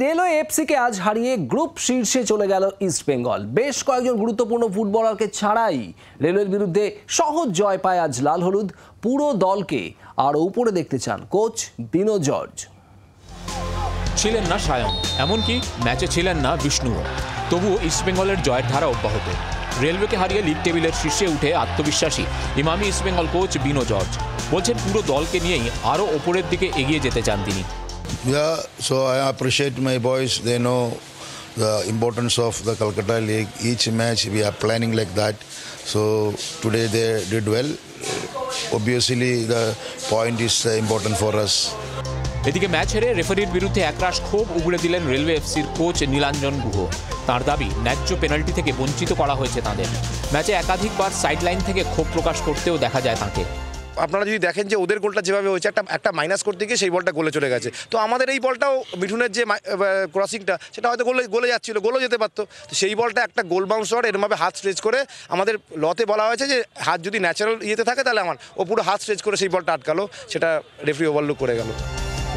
Railway এফসিকে আজ হারিয়ে group শীর্ষে চলে গেল ইস্টবেঙ্গল। বেশ কয়েকজন গুরুত্বপূর্ণ ফুটবলারকে ছাড়াই রেলওয়ের বিরুদ্ধে সহজ জয় পায় আজ লাল হলুদ। পুরো দলকে আরও উপরে দেখতে চান কোচ বিনো জর্জ। ছিলেন না সায়ন, এমনকি ম্যাচে ছিলেন না বিষ্ণুও। তবুও ইস্টবেঙ্গলের জয়ের ধারা অব্যাহত। রেলওয়েকে হারিয়ে লিগ টেবিলের শীর্ষে উঠে আত্মবিশ্বাসী ইমামি ইস্টবেঙ্গল কোচ বিনো জর্জ। বলছেন পুরো দলকে নিয়েই আরও ওপরের দিকে এগিয়ে যেতে চান তিনি। Yeah, so I appreciate my boys. They know the importance of the Calcutta League. Each match we are planning like that. So today they did well. Obviously the point is important for us. এদিকে match হেরে রেফারির বিরুদ্ধে একরাশ ক্ষোভ উগড়ে দিলেন railway এফসির coach Nilanjan Guha. তার দাবি ন্যায্য পেনাল্টি থেকে বঞ্চিত করা হয়েছে তাদের। ম্যাচে একাধিকবার সাইডলাইন থেকে ক্ষোভ প্রকাশ করতেও দেখা যায় তাকে। আপনারা যদি দেখেন যে ওদের গোলটা যেভাবে হয়েছে একটা মাইনাস করতে গিয়ে সেই বলটা গোলে চলে গেছে। তো আমাদের এই বলটাও মিঠুনের যে ক্রসিংটা সেটা হয়তো গোলে যাচ্ছিল, গোলও যেতে পারতো। তো সেই বলটা একটা গোল বাউন্সার এরমভাবে হাত স্ট্রেচ করে, আমাদের লতে বলা হয়েছে যে হাত যদি ন্যাচারাল ইয়েতে থাকে তাহলে ও পুরো হাত স্ট্রেচ করে সেই বলটা আটকালো, সেটা রেফারি ওভারলুক করে গেল।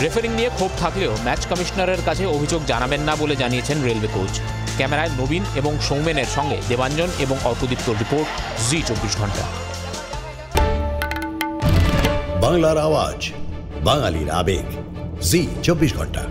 রেফারিং নিয়ে ক্ষোভ থাকলেও ম্যাচ কমিশনারের কাছে অভিযোগ জানাবেন না বলে জানিয়েছেন রেলওয়ে কোচ। ক্যামেরায় নবীন এবং সৌমেনের সঙ্গে দেবাঞ্জন এবং অর্কদীপ্তর রিপোর্ট, জি 24 ঘন্টা। বাংলার আওয়াজ, বাঙালির আবেগ, জি 24 ঘন্টা।